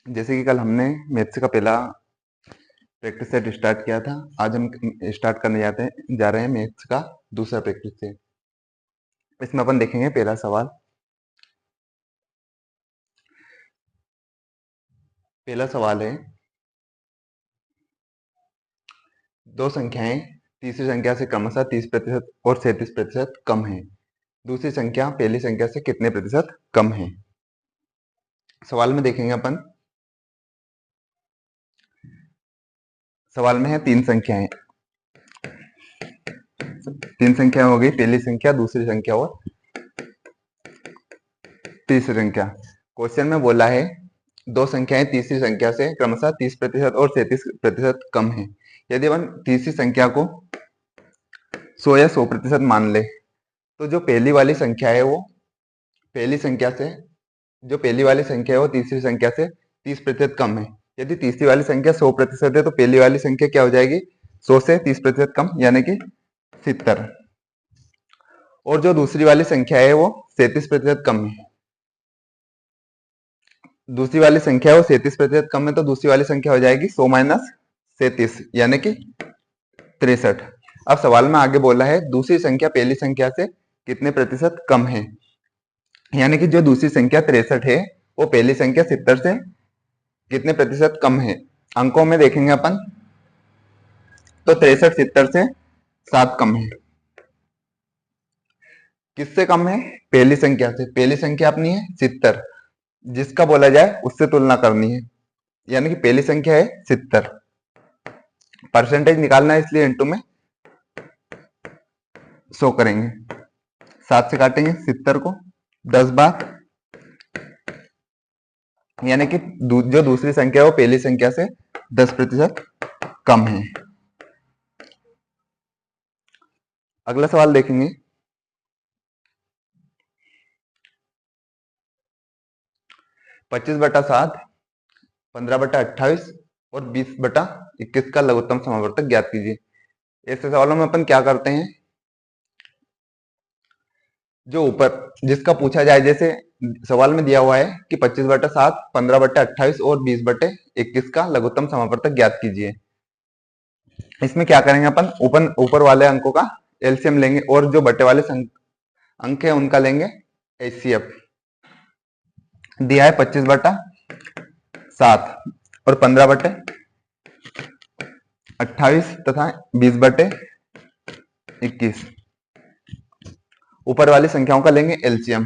जैसे कि कल हमने मैथ्स का पहला प्रैक्टिस सेट स्टार्ट किया था, आज हम स्टार्ट करने जा रहे हैं मैथ्स का दूसरा प्रैक्टिस सेट। इसमें अपन देखेंगे पहला सवाल। पहला सवाल है, दो संख्याएं तीसरी संख्या से क्रमशः 30% और 37% कम है। दूसरी संख्या पहली संख्या से कितने प्रतिशत कम है। सवाल में देखेंगे अपन। सवाल में है तीन संख्याएं हो गई, पहली संख्या, दूसरी संख्या और तीसरी संख्या। क्वेश्चन में बोला है दो संख्याएं तीसरी संख्या से क्रमशः 30% और 37% कम है। यदि अपन तीसरी संख्या को 100 या 100% मान ले तो जो पहली वाली संख्या है वो तीसरी संख्या से 30% कम है। यदि तीसरी वाली संख्या 100% है तो पहली वाली संख्या क्या हो जाएगी, 100 से 30% कम, यानी कि 70। और जो दूसरी वाली संख्या है वो 37% कम है। दूसरी वाली संख्या वो 37% कम है तो दूसरी वाली संख्या हो जाएगी 100 माइनस 37, यानी कि 63। अब सवाल में आगे बोला है दूसरी संख्या पहली संख्या से कितने प्रतिशत कम है, यानी कि जो दूसरी संख्या 63 है वो पहली संख्या 70 से कितने प्रतिशत कम है। अंकों में देखेंगे अपन तो 63 70 से 7 कम है। किससे कम है, पहली संख्या से। पहली संख्या अपनी है 70, जिसका बोला जाए उससे तुलना करनी है, यानी कि पहली संख्या है 70। परसेंटेज निकालना है, इसलिए इंटू में 100 करेंगे। 7 से काटेंगे 70 को 10 बार, यानी कि जो दूसरी संख्या है वो पहली संख्या से 10% कम है। अगला सवाल देखेंगे। 25/7, 15/28 और 20/21 का लघुत्तम समावर्तक ज्ञात कीजिए। ऐसे सवालों में अपन क्या करते हैं, जो ऊपर जिसका पूछा जाए, जैसे सवाल में दिया हुआ है कि 25/7, 15/28 और 20/21 का लघुत्तम समावर्तक ज्ञात कीजिए। इसमें क्या करेंगे अपन, ऊपर वाले अंकों का एलसीएम लेंगे और जो बटे वाले अंक है उनका लेंगे एचसीएफ। दिया है 25/7 और 15/28 तथा 20/21। ऊपर वाली संख्याओं का लेंगे एलसीएम।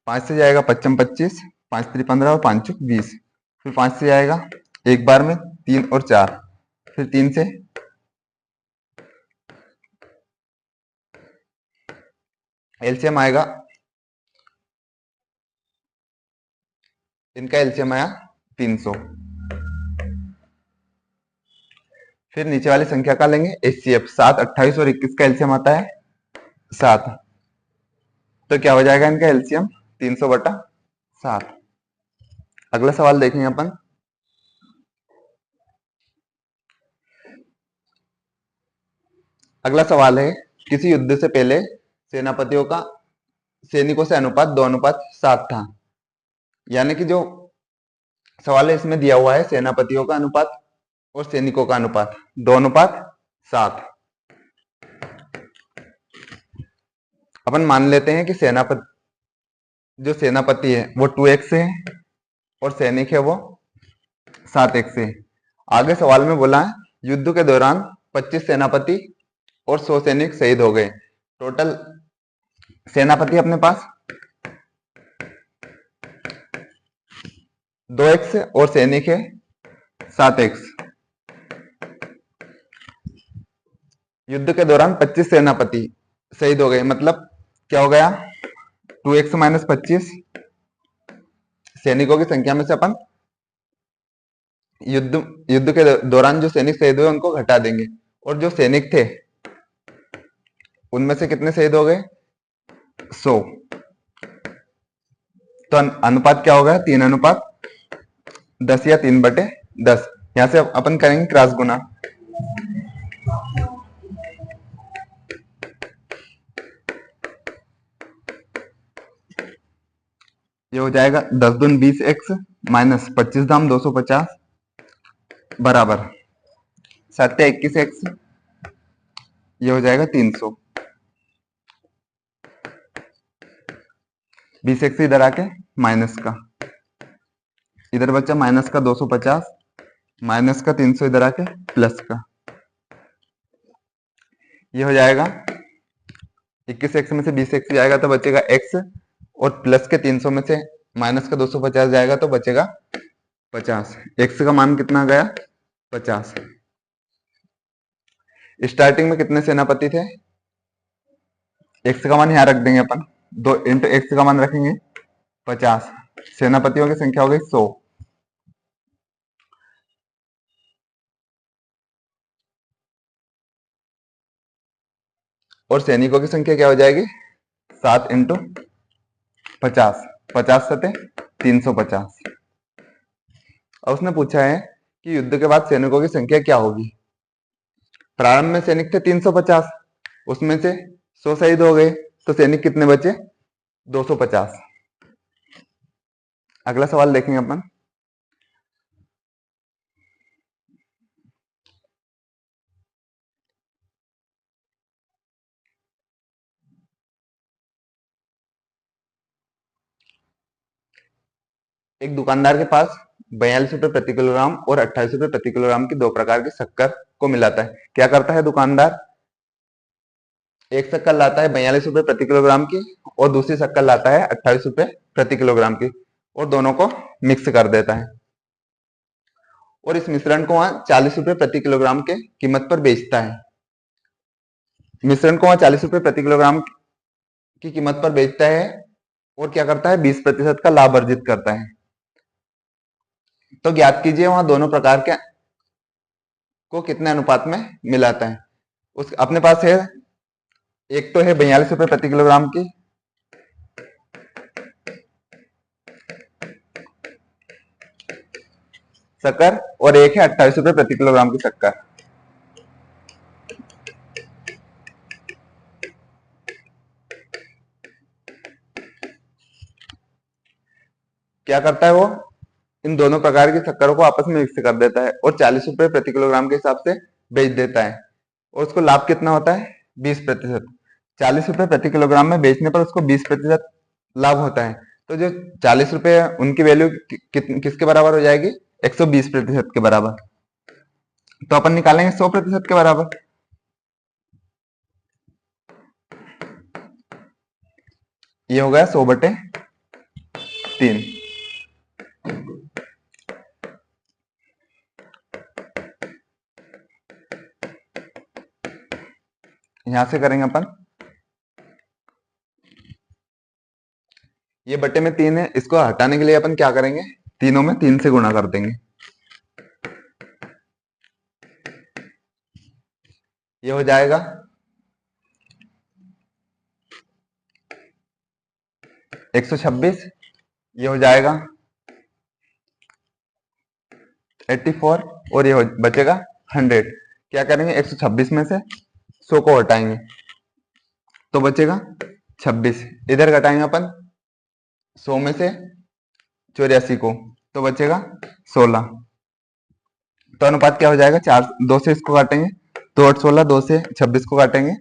पांच से जाएगा 55 25, 5 3 15 और 5 20। फिर 5 से जाएगा एक बार में 3 और 4, फिर 3 से एलसीएम आएगा, इनका एलसीएम आया 300। फिर नीचे वाली संख्या का लेंगे एचसीएफ। 7, 28 और 21 का एलसीएम आता है 7, तो क्या हो जाएगा इनका एलसीएम 300/7। अगला सवाल देखेंगे अपन। अगला सवाल है, किसी युद्ध से पहले सैनिकों से अनुपात 2:7 था। यानी कि जो सवाल है इसमें दिया हुआ है सेनापतियों का अनुपात और सैनिकों का अनुपात 2:7। अपन मान लेते हैं कि जो सेनापति है वो 2x है और सैनिक है वो 7x है। आगे सवाल में बोला है युद्ध के दौरान 25 सेनापति और 100 सैनिक शहीद हो गए। टोटल सेनापति अपने पास 2x और सैनिक है 7x। युद्ध के दौरान 25 सेनापति शहीद हो गए, मतलब क्या हो गया, 2x माइनस 25 सैनिकों की संख्या में से अपन युद्ध के दौरान जो सैनिक शहीद हुए उनको घटा देंगे, और जो सैनिक थे उनमें से कितने शहीद हो गए, 100। तो अनुपात क्या होगा, 3:10 या 3/10। यहां से अपन करेंगे क्रॉस गुना। ये हो जाएगा 10 दूनी 20x माइनस 25 दाम 250 बराबर 7 21x, ये हो जाएगा 300। 20x इधर आके माइनस का, इधर बचा माइनस का 250 माइनस का 300 इधर आके प्लस का, ये हो जाएगा 21x में से 20x जाएगा तो बचेगा x, और प्लस के 300 में से माइनस का 250 जाएगा तो बचेगा 50। x का मान कितना गया 50। स्टार्टिंग में कितने सेनापति थे, x का मान यहां रख देंगे अपन, 2 इंटू x का मान रखेंगे 50, सेनापतियों की संख्या हो गई 100। और सैनिकों की संख्या क्या हो जाएगी 7 इंटू 50, 50 सते 350। और उसने पूछा है कि युद्ध के बाद सैनिकों की संख्या क्या होगी। प्रारंभ में सैनिक थे 350, उसमें से 100 शहीद हो गए तो सैनिक कितने बचे 250। अगला सवाल देखेंगे अपन। एक दुकानदार के पास 42 रुपए प्रति किलोग्राम और 28 रुपए प्रति किलोग्राम की दो प्रकार की शक्कर को मिलाता है। क्या करता है दुकानदार, एक शक्कर लाता है 42 रुपए प्रति किलोग्राम की और दूसरी शक्कर लाता है 28 रुपए प्रति किलोग्राम की, और दोनों को मिक्स कर देता है और इस मिश्रण को वहां 40 रुपए प्रति किलोग्राम के कीमत पर बेचता है। मिश्रण को वहां 40 रुपए प्रति किलोग्राम की कीमत पर बेचता है और क्या करता है 20% का लाभ अर्जित करता है। तो ज्ञात कीजिए वहां दोनों प्रकार के को कितने अनुपात में मिलाता है। उस अपने पास है, एक तो है 42 रुपए प्रति किलोग्राम की शक्कर और एक है 28 रुपए प्रति किलोग्राम की शक्कर। क्या करता है वो इन दोनों प्रकार की शक्करों को आपस में मिक्स कर देता है और 40 रुपए प्रति किलोग्राम के हिसाब से बेच देता है, और उसको लाभ कितना होता है 20%। 40 रुपए प्रति किलोग्राम में बेचने पर उसको 20% लाभ होता है, तो जो 40 रुपए उनकी वैल्यू किसके बराबर हो जाएगी 120% के बराबर। तो अपन निकालेंगे 100% के बराबर। ये हो गया 100/3। यहां से करेंगे अपन, ये बटे में 3 है, इसको हटाने के लिए अपन क्या करेंगे तीनों में 3 से गुणा कर देंगे। ये हो जाएगा 126, ये हो जाएगा 84 और ये बचेगा 100। क्या करेंगे 126 में से 100 को हटाएंगे तो बचेगा 26, इधर घटाएंगे अपन 100 में से 84 को तो बचेगा 16। तो अनुपात क्या हो जाएगा 4, 2 से इसको काटेंगे 2 8 16, 2 से 26 को काटेंगे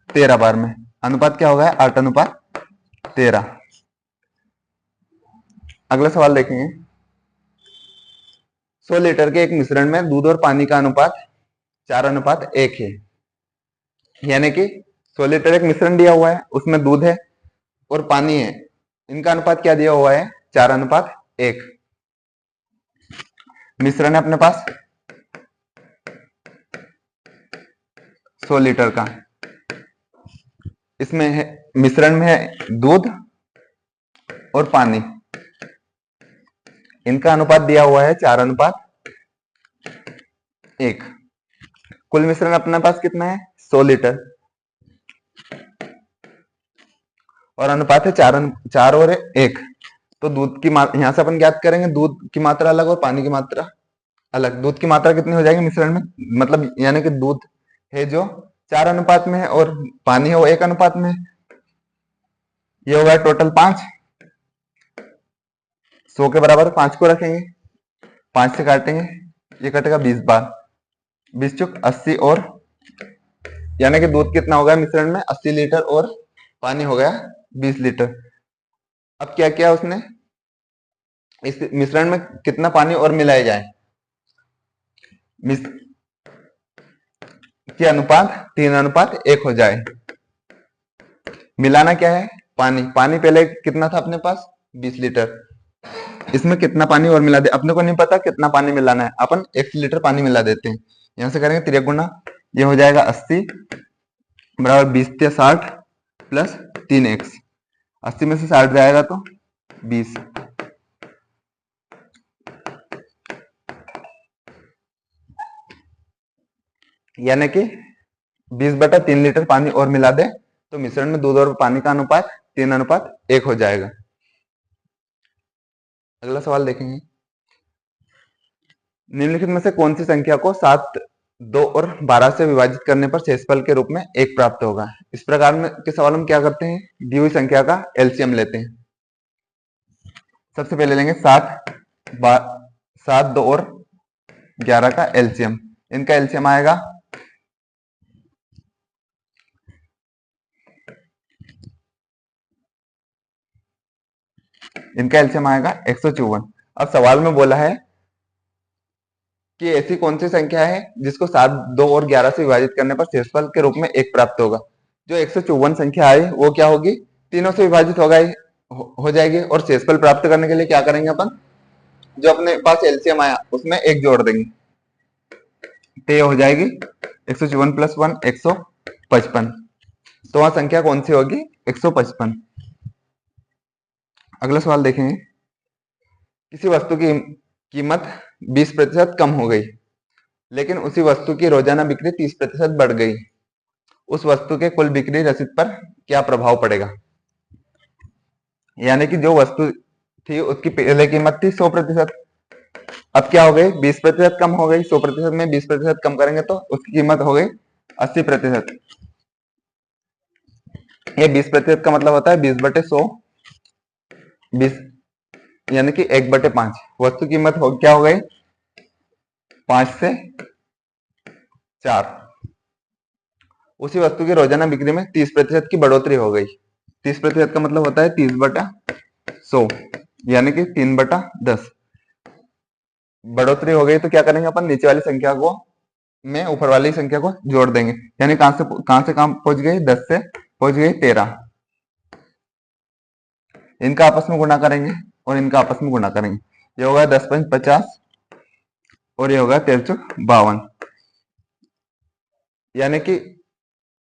13 बार में, अनुपात क्या होगा 8:13। अगला सवाल देखेंगे। 100 लीटर के एक मिश्रण में दूध और पानी का अनुपात 4:1 है, यानी कि 100 लीटर एक मिश्रण दिया हुआ है, उसमें दूध है और पानी है, इनका अनुपात क्या दिया हुआ है 4:1। मिश्रण है अपने पास 100 लीटर का, इसमें है मिश्रण में है दूध और पानी, इनका अनुपात दिया हुआ है 4:1। कुल मिश्रण अपने पास कितना है 100 लीटर और अनुपात है 4 और 1। तो दूध की यहां से अपन ज्ञात करेंगे दूध की मात्रा अलग और पानी की मात्रा अलग। दूध की मात्रा कितनी हो जाएगी मिश्रण में, मतलब यानी कि दूध है जो 4 अनुपात में है और पानी है वो 1 अनुपात में है, ये होगा टोटल 5। 100 के बराबर 5 को रखेंगे, 5 से काटेंगे, ये कटेगा 20 बार, 20 चुक 80 और यानी कि दूध कितना हो गया मिश्रण में 80 लीटर और पानी हो गया 20 लीटर। अब क्या किया उसने, इस मिश्रण में कितना पानी और मिलाया जाए, कि अनुपात 3:1 हो जाए। मिलाना क्या है, पानी, पानी पहले कितना था अपने पास 20 लीटर, इसमें कितना पानी और मिला दे, अपने को नहीं पता कितना पानी मिलाना है, अपन 100 लीटर पानी मिला देते हैं। यहां से करेंगे 3 गुना, ये हो जाएगा 80 बराबर 20 या 60 प्लस 3x, 80 में से 60 जाएगा तो 20, यानी कि 20/3 लीटर पानी और मिला दे तो मिश्रण में दूध और पानी का अनुपात 3:1 हो जाएगा। अगला सवाल देखेंगे, निम्नलिखित में से कौन सी संख्या को 7, 2 और 12 से विभाजित करने पर शेषफल के रूप में 1 प्राप्त होगा। इस प्रकार में के सवाल हम क्या करते हैं, दी हुई संख्या का एलसीएम लेते हैं। सबसे पहले लेंगे 7, 2 और 11 का एलसीएम, इनका एलसीएम आएगा इनका एलसीएम आएगा 154। अब सवाल में बोला है कि ऐसी कौन सी संख्या है जिसको 7, 2 और 11 से विभाजित करने पर शेषफल के रूप में 1 प्राप्त होगा। जो 154 संख्या आई वो क्या होगी, तीनों से विभाजित हो जाएगी, और शेषफल प्राप्त करने के लिए क्या करेंगे अपन, जो अपने पास एलसीएम आया उसमें 1 जोड़ देंगे, तो ये हो जाएगी 154 प्लस 1 155। तो वहां संख्या कौन सी होगी, 155। अगला सवाल देखेंगे, किसी वस्तु की कीमत 20% कम हो गई, लेकिन उसी वस्तु की रोजाना बिक्री 30% बढ़ गई, उस वस्तु के कुल बिक्री रसीद पर क्या प्रभाव पड़ेगा। यानी कि जो वस्तु थी उसकी पहले कीमत थी 100%, अब क्या हो गई 20% कम हो गई, 100% में 20% कम करेंगे तो उसकी कीमत हो गई 80%। ये 20% का मतलब होता है 20/100, 20 यानी कि 1/5। वस्तु कीमत क्या हो गई 5 से 4, उसी वस्तु की रोजाना बिक्री में 30% की बढ़ोतरी हो गई। 30% का मतलब होता है 30/100, यानी कि 3/10 बढ़ोतरी हो गई। तो क्या करेंगे अपन, नीचे वाली संख्या को में ऊपर वाली संख्या को जोड़ देंगे, यानी कहां से कहां पहुंच गई, 10 से पहुंच गई 13। इनका आपस में गुणा करेंगे और इनका आपस में गुणा करेंगे, ये होगा 10×5 50 और ये होगा 13×52, यानी कि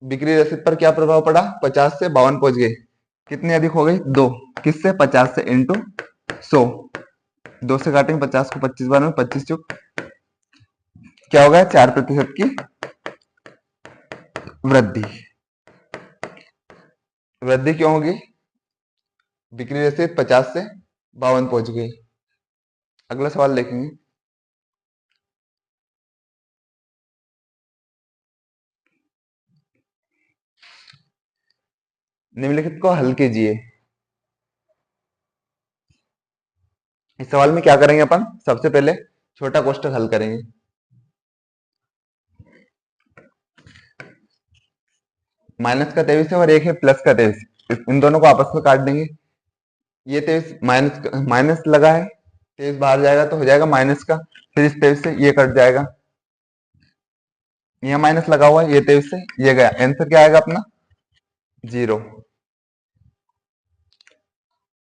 बिक्री रसीद पर क्या प्रभाव पड़ा, 50 से 52 पहुंच गए, कितनी अधिक हो गई 2, किससे 50 से इंटू 100, 2 से काटेंगे 50 को 25 बार में 25 चुक क्या होगा 4% की वृद्धि। वृद्धि क्यों होगी, बिक्री रसीद 50 से 52 पहुंच गई। अगला सवाल देखेंगे, निम्नलिखित को हल कीजिए। इस सवाल में क्या करेंगे अपन, सबसे पहले छोटा कोष्ठक हल करेंगे। माइनस का 23 है और एक है प्लस का 23, इन दोनों को आपस में काट देंगे। ये 23 माइनस लगा है, 23 बाहर जाएगा तो हो जाएगा माइनस का, फिर इस 23 से ये कट जाएगा, यहाँ माइनस लगा हुआ है, ये 23 से ये गया, आंसर क्या आएगा अपना 0।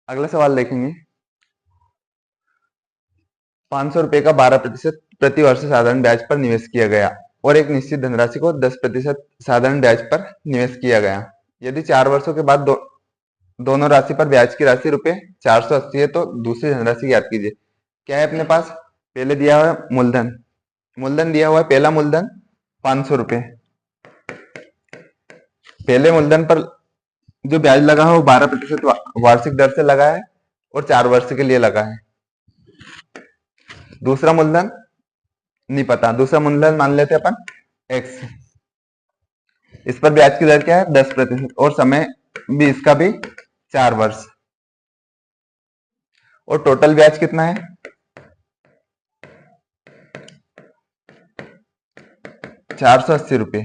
अगला सवाल देखेंगे, 500 रुपए का 12% प्रति वर्ष साधारण ब्याज पर निवेश किया गया और एक निश्चित धनराशि को 10% साधारण ब्याज पर निवेश किया गया। यदि 4 वर्षों के बाद दोनों राशि पर ब्याज की राशि रुपए 480 है तो दूसरी धनराशि ज्ञात कीजिए। क्या है अपने पास, पहले दिया हुआ है मूलधन दिया हुआ है, पहला मूलधन 500 रुपए, पहले मूलधन पर जो ब्याज लगा है वो 12% वार्षिक दर से लगा है और 4 वर्ष के लिए लगा है। दूसरा मूलधन नहीं पता, दूसरा मूलधन मान लेते अपन x, इस पर ब्याज की दर क्या है 10% और समय भी इसका भी 4 वर्ष। और टोटल ब्याज कितना है? 480 रुपये।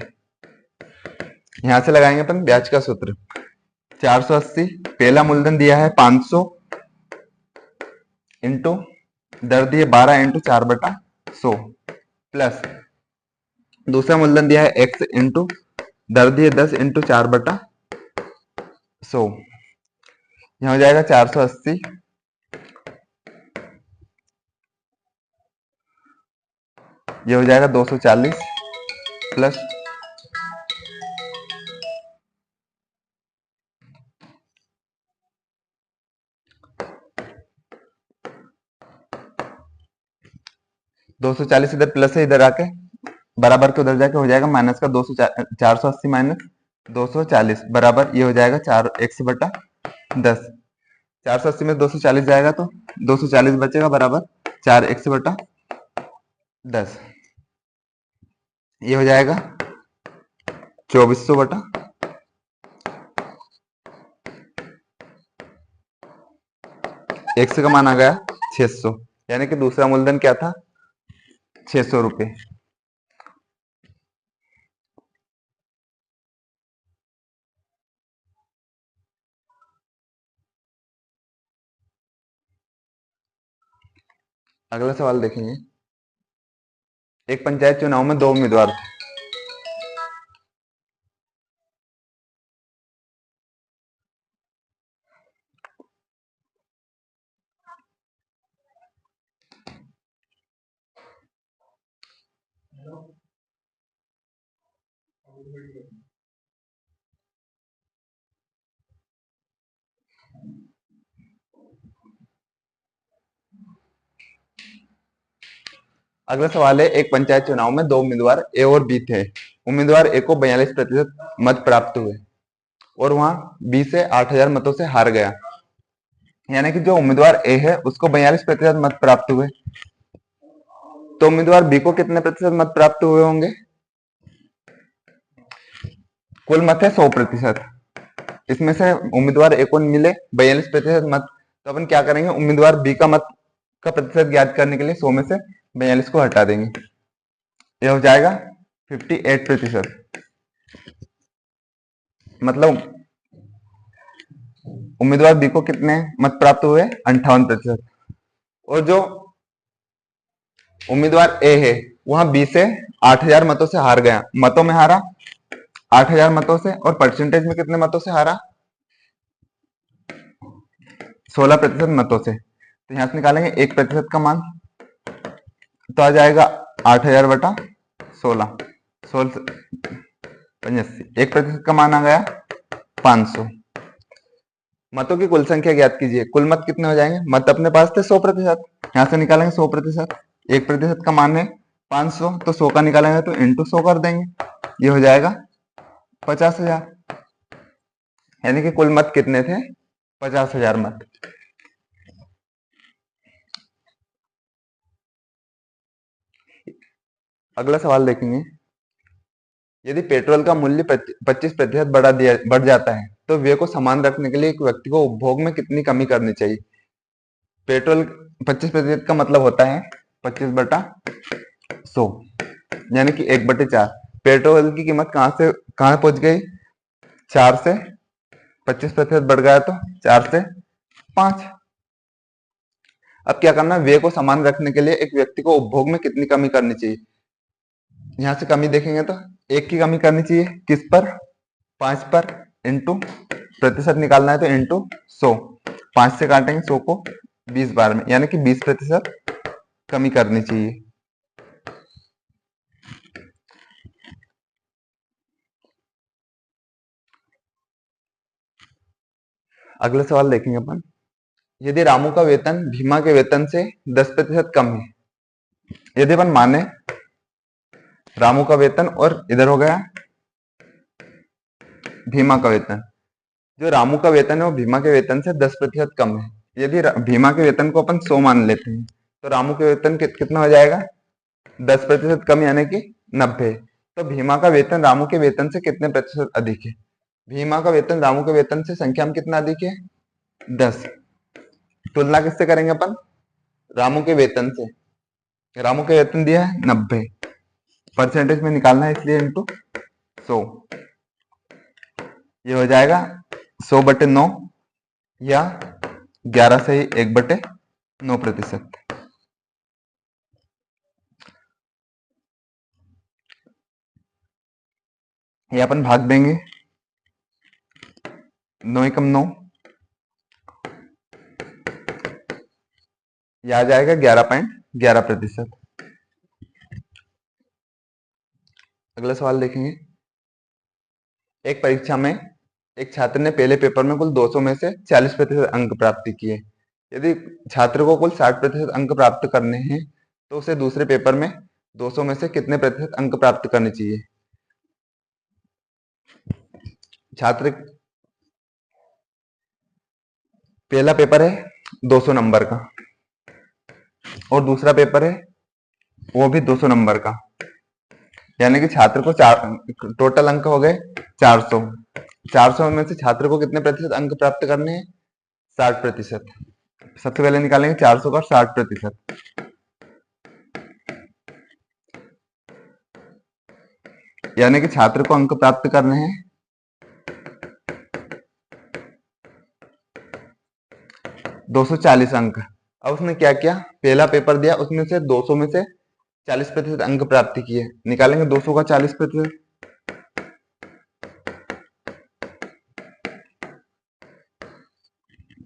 यहां से लगाएंगे अपन ब्याज का सूत्र। 480, पहला मूलधन दिया है 500 इंटू दर दिए 12 इंटू 4/100 प्लस दूसरा मूलधन दिया है x इंटू दर दिए 10 इंटू 4/100। यहां हो जाएगा 480 ये हो जाएगा 240 प्लस 240 इधर प्लस है, इधर आके बराबर के उधर जाके हो जाएगा माइनस का 480 माइनस 240 बराबर ये हो जाएगा 4x/10। 480 में 240 जाएगा तो 240 बचेगा बराबर 4x/10। ये हो जाएगा 2400 x का मान आ गया 600, यानी कि दूसरा मूलधन क्या था? 600 रुपये। अगला सवाल देखेंगे। एक पंचायत चुनाव में 2 उम्मीदवार थे। अगला सवाल है, एक पंचायत चुनाव में 2 उम्मीदवार ए और बी थे। उम्मीदवार ए को 42% मत प्राप्त हुए और वहां बी से 8000 मतों से हार गया। यानी कि जो उम्मीदवार ए है उसको 42% मत प्राप्त हुए, तो उम्मीदवार बी को कितने प्रतिशत मत प्राप्त हुए होंगे? कुल मत है 100%। इसमें से उम्मीदवार ए को मिले 42% मत, तो अपन क्या करेंगे? उम्मीदवार बी का मत का प्रतिशत ज्ञात करने के लिए 100 में से 42 को हटा देंगे। यह हो जाएगा 58%। मतलब उम्मीदवार बी को कितने मत प्राप्त हुए? 58%। और जो उम्मीदवार ए है वहां बी से 8000 मतों से हार गया। मतों में हारा 8000 मतों से, और परसेंटेज में कितने मतों से हारा? 16% मतों से। तो यहां से निकालेंगे 1% का मान, तो आ जाएगा 8000/16 85। 1% का मान आ गया 500। मतों की कुल संख्या ज्ञात कीजिए। कुल मत कितने हो जाएंगे? मत अपने पास थे 100%, यहां से निकालेंगे 100%। 1% का मान है 500, तो 100 का निकालेंगे तो इंटू 100 कर देंगे, ये हो जाएगा 50,000। यानी कि कुल मत कितने थे? 50,000 मत। अगला सवाल देखेंगे। यदि पेट्रोल का मूल्य 25% बढ़ जाता है तो व्यय को समान रखने के लिए एक व्यक्ति को उपभोग में कितनी कमी करनी चाहिए? पेट्रोल 25% का मतलब होता है 25/100, यानी कि 1/4। पेट्रोल की कीमत कहां पहुंच गई? 4 से 25% बढ़ गया तो 4 से 5। अब क्या करना है? व्यय को समान रखने के लिए एक व्यक्ति को उपभोग में कितनी कमी करनी चाहिए? यहां से कमी देखेंगे तो 1 की कमी करनी चाहिए। किस पर? 5 पर। इंटू प्रतिशत निकालना है तो इंटू 100। 5 से काटेंगे 100 को 20 बार में, यानी कि 20% कमी करनी चाहिए। अगला सवाल देखेंगे अपन। यदि रामू का वेतन भीमा के वेतन से 10% कम है, यदि अपन माने रामू का वेतन और इधर हो गया भीमा का वेतन, जो रामू का वेतन है वो भीमा के वेतन से 10% कम है। यदि भीमा के वेतन को अपन 100 मान लेते हैं तो रामू के वेतन कितना हो जाएगा? 10% कम, यानी कि 90। तो भीमा का वेतन रामू के वेतन से कितने प्रतिशत अधिक है? भीमा का वेतन रामू के वेतन से संख्या में कितना अधिक है? 10। तुलना किससे करेंगे अपन? रामू के वेतन से। रामू के वेतन दिया है 90, परसेंटेज में निकालना है इसलिए इंटू 100। ये हो जाएगा 100/9 या 11/1/9%। ये अपन भाग देंगे, 9 एकम 9, यह आ जाएगा 11.11%। अगला सवाल देखेंगे। एक परीक्षा में एक छात्र ने पहले पेपर में कुल 200 में से 40% अंक प्राप्त किए। यदि छात्र को कुल 60% अंक प्राप्त करने हैं तो उसे दूसरे पेपर में 200 में से कितने प्रतिशत अंक प्राप्त करने चाहिए? छात्र पहला पेपर है 200 नंबर का और दूसरा पेपर है वो भी 200 नंबर का, यानी कि छात्र को टोटल अंक हो गए 400। 400 में से छात्र को कितने प्रतिशत अंक प्राप्त करने हैं? 60%। सबसे पहले निकालेंगे 400 का 60%, यानी कि छात्र को अंक प्राप्त करने हैं 240 अंक। अब उसने क्या किया, पहला पेपर दिया, उसमें से 200 में से 40% अंक प्राप्त किए। निकालेंगे 200 का 40%,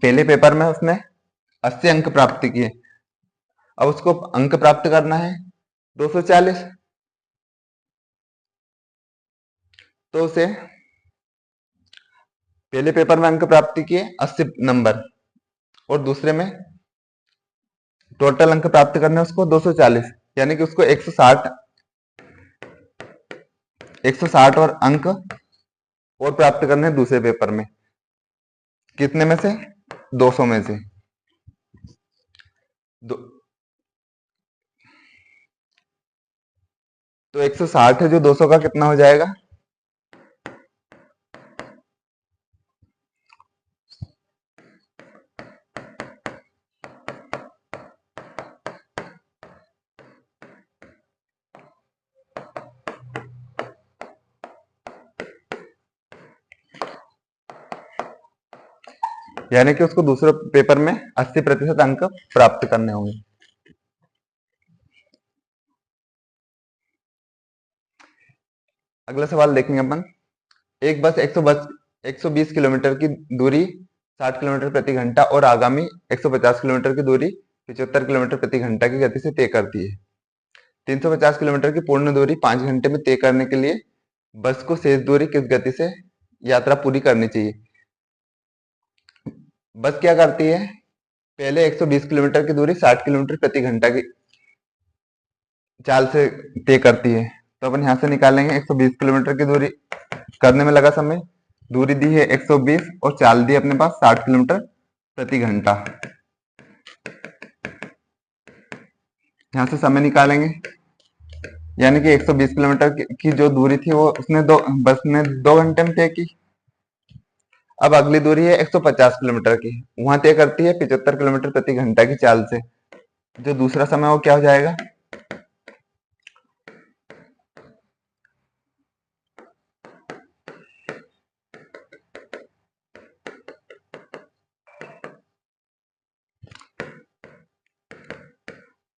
पहले पेपर में उसने 80 अंक प्राप्त किए। अब उसको अंक प्राप्त करना है 240, तो उसे पहले पेपर में अंक प्राप्त किए 80 नंबर और दूसरे में टोटल अंक प्राप्त करने उसको 240, यानी कि उसको 160 और अंक और प्राप्त करने हैं दूसरे पेपर में। कितने में से? 200 में से। तो 160 है जो 200 का कितना हो जाएगा? यानी कि उसको दूसरे पेपर में 80% अंक प्राप्त करने होंगे। अगला सवाल देखेंगे अपन। एक बस 120 किलोमीटर की दूरी 60 किलोमीटर प्रति घंटा और आगामी 150 किलोमीटर की दूरी 75 किलोमीटर प्रति घंटा की गति से तय करती है। 350 किलोमीटर की पूर्ण दूरी 5 घंटे में तय करने के लिए बस को शेष दूरी किस गति से यात्रा पूरी करनी चाहिए? बस क्या करती है, पहले 120 किलोमीटर की दूरी 60 किलोमीटर प्रति घंटा की चाल से तय करती है। तो अपन यहां से निकालेंगे 120 किलोमीटर की दूरी करने में लगा समय, दूरी दी है 120 और चाल दी अपने पास 60 किलोमीटर प्रति घंटा। यहां से समय निकालेंगे, यानी कि 120 किलोमीटर की जो दूरी थी वो बस ने 2 घंटे में तय की। अब अगली दूरी है 150 किलोमीटर की, वहां तय करती है 75 किलोमीटर प्रति घंटा की चाल से। जो दूसरा समय वो क्या हो जाएगा?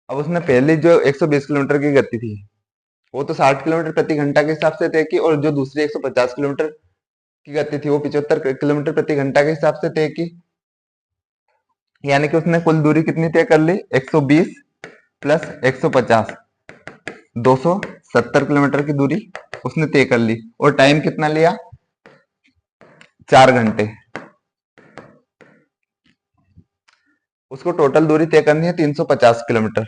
अब उसने पहले जो 120 किलोमीटर की गति थी वो तो 60 किलोमीटर प्रति घंटा के हिसाब से तय की, और जो दूसरी 150 किलोमीटर की गति थी वो 75 किलोमीटर प्रति घंटा के हिसाब से तय की। यानी कि उसने कुल दूरी कितनी तय कर ली? 120 प्लस 150, 270 किलोमीटर की दूरी उसने तय कर ली। और टाइम कितना लिया? 4 घंटे। उसको टोटल दूरी तय करनी है 350 किलोमीटर।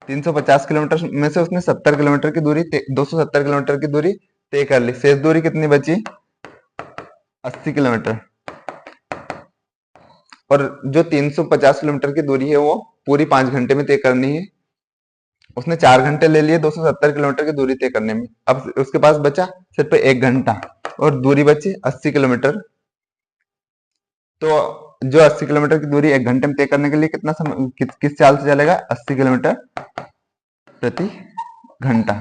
350 किलोमीटर में से उसने 70 किलोमीटर की दूरी 270 किलोमीटर की दूरी तय कर ली। शेष दूरी कितनी बची? 80 किलोमीटर। और जो 350 किलोमीटर की दूरी है वो पूरी 5 घंटे में तय करनी है। उसने 4 घंटे ले लिए 270 किलोमीटर की दूरी तय करने में। अब उसके पास बचा सिर्फ 1 घंटा और दूरी बची 80 किलोमीटर। तो जो 80 किलोमीटर की दूरी 1 घंटे में तय करने के लिए कितना समय किस चाल से चलेगा? 80 किलोमीटर प्रति घंटा।